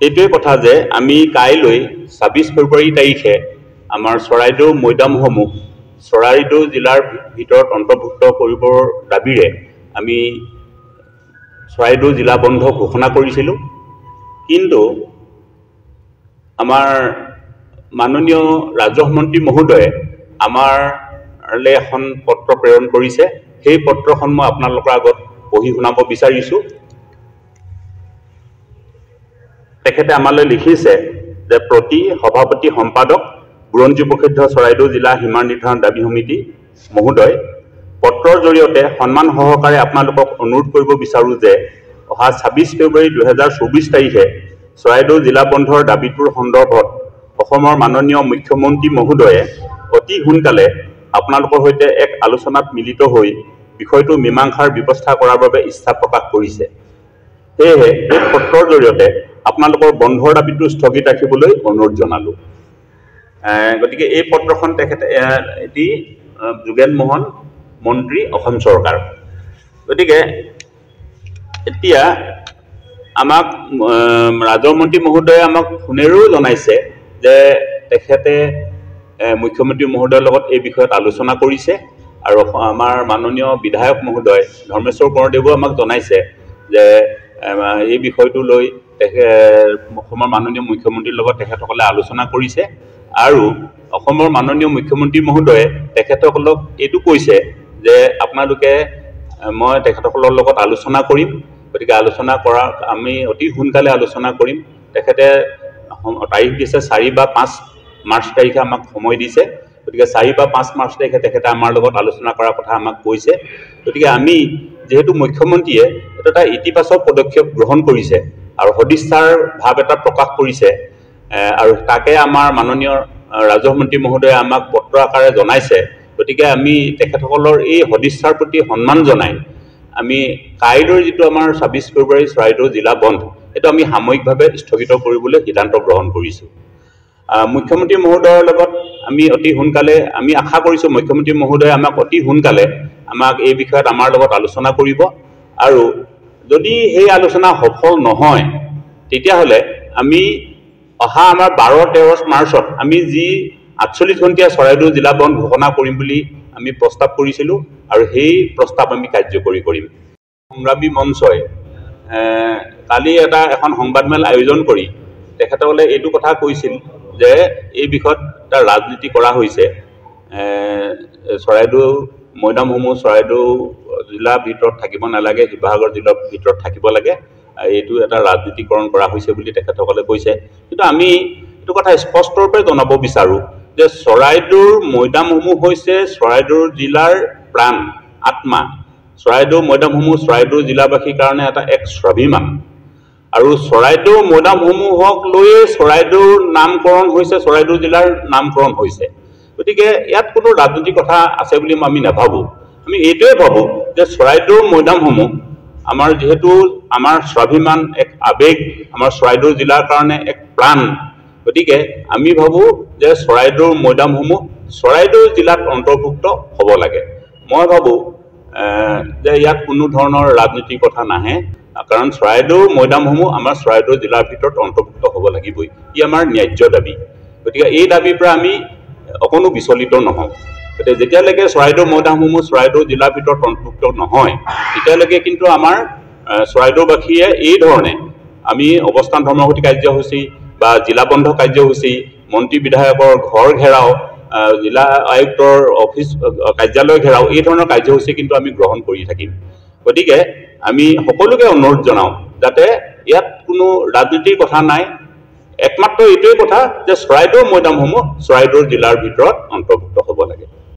এইটোৱে কথা যে আমি কাইলৈ ২৬ ফেব্ৰুৱাৰী তাৰিখে আমাৰ চৰাইদেউ মৈদামসমূহ চৰাইদেউ জিলাৰ ভিতৰত অন্তৰ্ভুক্ত কৰিবৰ দাবীৰে আমি চৰাইদেউ জিলা বন্ধ ঘোষণা কৰিছিলোঁ। কিন্তু আমাৰ মাননীয় ৰাজহ মন্ত্ৰী মহোদয়ে আমাৰলৈ এখন পত্ৰ প্ৰেৰণ কৰিছে। সেই পত্ৰখন মই আপোনালোকৰ আগত পঢ়ি শুনাব বিচাৰিছোঁ। তেখেতে আমালৈ লিখিছে যে প্ৰতি সভাপতি সম্পাদক বুৰঞ্জী প্ৰসিদ্ধ চৰাইদেউ জিলা সীমা নিৰ্ধাৰণ দাবী সমিতি মহোদয়, পত্ৰৰ জৰিয়তে সন্মান সহকাৰে আপোনালোকক অনুৰোধ কৰিব বিচাৰোঁ যে অহা ২৬ ফেব্ৰুৱাৰী ২০২৪ তাৰিখে চৰাইদেউ জিলা বন্ধৰ দাবীটোৰ সন্দৰ্ভত অসমৰ মাননীয় মুখ্যমন্ত্ৰী মহোদয়ে অতি সোনকালে আপোনালোকৰ সৈতে এক আলোচনাত মিলিত হৈ বিষয়টো মীমাংসাৰ ব্যৱস্থা কৰাৰ বাবে ইচ্ছা প্ৰকাশ কৰিছে। সেয়েহে এই পত্ৰৰ জৰিয়তে আপোনালোকৰ বন্ধৰ দাবীটো স্থগিত ৰাখিবলৈ অনুৰোধ জনালোঁ। গতিকে এই পত্ৰখন তেখেতে এটি যোগেন মোহন মন্ত্ৰী, অসম চৰকাৰ। গতিকে এতিয়া আমাক ৰাজহ মন্ত্ৰী মহোদয়ে আমাক ফোনেৰেও জনাইছে যে তেখেতে মুখ্যমন্ত্ৰী মহোদয়ৰ লগত এই বিষয়ত আলোচনা কৰিছে আৰু আমাৰ মাননীয় বিধায়ক মহোদয় ধৰ্মেশ্বৰ বৰদেৱেও আমাক জনাইছে যে এই বিষয়টো লৈ অসমৰ মাননীয় মুখ্যমন্ত্ৰীৰ লগত তেখেতসকলে আলোচনা কৰিছে আৰু অসমৰ মাননীয় মুখ্যমন্ত্ৰী মহোদয়ে তেখেতসকলক এইটো কৈছে যে আপোনালোকে মই তেখেতসকলৰ লগত আলোচনা কৰিম। গতিকে আলোচনা কৰা আমি অতি সোনকালে আলোচনা কৰিম। তেখেতে তাৰিখ দিছে ৪ বা ৫ মাৰ্চ তাৰিখে আমাক সময় দিছে। গতিকে ৪ বা ৫ মাৰ্চ তাৰিখে তেখেতে আমাৰ লগত আলোচনা কৰাৰ কথা আমাক কৈছে। গতিকে আমি যেহেতু মুখ্যমন্ত্ৰীয়ে এটা ইতিবাচক পদক্ষেপ গ্ৰহণ কৰিছে আৰু সদিচ্ছাৰ ভাৱ এটা প্ৰকাশ কৰিছে আৰু তাকে আমাৰ মাননীয় ৰাজহ মন্ত্ৰী মহোদয়ে আমাক পত্ৰ আকাৰে জনাইছে। গতিকে আমি তেখেতসকলৰ এই সদিচ্ছাৰ প্ৰতি সন্মান জনাই আমি কাইলৈৰ যিটো আমাৰ ২৬ ফেব্ৰুৱাৰী চৰাইদেউ জিলা বন্ধ, এইটো আমি সাময়িকভাৱে স্থগিত কৰিবলৈ সিদ্ধান্ত গ্ৰহণ কৰিছোঁ। মুখ্যমন্ত্ৰী মহোদয়ৰ লগত আমি অতি সোনকালে আমি আশা কৰিছোঁ মুখ্যমন্ত্ৰী মহোদয়ে আমাক অতি সোনকালে আমাক এই বিষয়ত আমাৰ লগত আলোচনা কৰিব আৰু যদি সেই আলোচনা সফল নহয় তেতিয়াহ'লে আমি অহা আমাৰ ১২-১৩ মাৰ্চত আমি যি ৪৮ ঘণ্টীয়া চৰাইদেউ জিলা বন্ধ ঘোষণা কৰিম বুলি আমি প্ৰস্তাৱ কৰিছিলোঁ আৰু সেই প্ৰস্তাৱ আমি কাৰ্যকৰী কৰিম। সংগ্ৰামী মঞ্চই কালি এখন সংবাদমেল আয়োজন কৰি তেখেতসকলে এইটো কথা কৈছিল যে এই বিষয়ত এটা ৰাজনীতি কৰা হৈছে। চৰাইদেউ মৈদামসমূহ চৰাইদেউ জিলাৰ ভিতৰত থাকিব নালাগে, শিৱসাগৰ জিলাৰ ভিতৰত থাকিব লাগে, এইটো এটা ৰাজনীতিকৰণ কৰা হৈছে বুলি তেখেতসকলে কৈছে। কিন্তু আমি এইটো কথা স্পষ্টৰূপে জনাব বিচাৰোঁ যে চৰাইদেউৰ মৈদামসমূহ হৈছে চৰাইদেউ জিলাৰ প্ৰাণ, আত্মা। চৰাইদেউ মৈদামসমূহ চৰাইদেউ জিলাবাসীৰ কাৰণে এক স্বাভিমান আৰু চৰাইদেউ মৈদামসমূহক লৈয়ে চৰাইদেউৰ নামকৰণ হৈছে, চৰাইদেউ জিলাৰ নামকৰণ হৈছে। গতিকে ইয়াত কোনো ৰাজনীতিৰ কথা আছে বুলি আমি নাভাবোঁ। আমি এইটোৱে ভাবোঁ যে চৰাইদেউ মৈদামসমূহ আমাৰ যিহেতু আমাৰ স্বাভিমান, এক আৱেগ, আমাৰ চৰাইদেউ জিলাৰ কাৰণে এক প্ৰাণ। গতিকে আমি ভাবোঁ যে চৰাইদেউৰ মৈদামসমূহ চৰাইদেউ জিলাত অন্তৰ্ভুক্ত হ'ব লাগে। মই ভাবোঁ যে ইয়াত কোনো ধৰণৰ ৰাজনীতিৰ কথা নাহে, কাৰণ চৰাইদেউ মৈদামসমূহ আমাৰ চৰাইদেউ জিলাৰ ভিতৰত অন্তৰ্ভুক্ত হ'ব লাগিবই। ই আমাৰ ন্যায্য দাবী। গতিকে এই দাবীৰ পৰা আমি অকণো বিচলিত নহওঁ। গতিকে যেতিয়ালৈকে চৰাইদেউ মৈদামসমূহ চৰাইদেউ জিলাৰ ভিতৰত অন্তৰ্ভুক্ত নহয় তেতিয়ালৈকে কিন্তু আমাৰ চৰাইদেউবাসীয়ে এই ধৰণে আমি অৱস্থান ধৰ্মঘটী কাৰ্যসূচী বা জিলা বন্ধ কাৰ্যসূচী, মন্ত্ৰী বিধায়কৰ ঘৰ ঘেৰাও, জিলা আয়ুক্তৰ অফিচ কাৰ্যালয় ঘেৰাও, এই ধৰণৰ কাৰ্যসূচী কিন্তু আমি গ্ৰহণ কৰি থাকিম। গতিকে আমি সকলোকে অনুৰোধ জনাওঁ যাতে ইয়াত কোনো ৰাজনীতিৰ কথা নাই। একমাত্ৰ এইটোৱে কথা যে চৰাইদেউ মৈদামসমূহ চৰাইদেউ জিলাৰ ভিতৰত অন্তৰ্ভুক্ত হ'ব লাগে।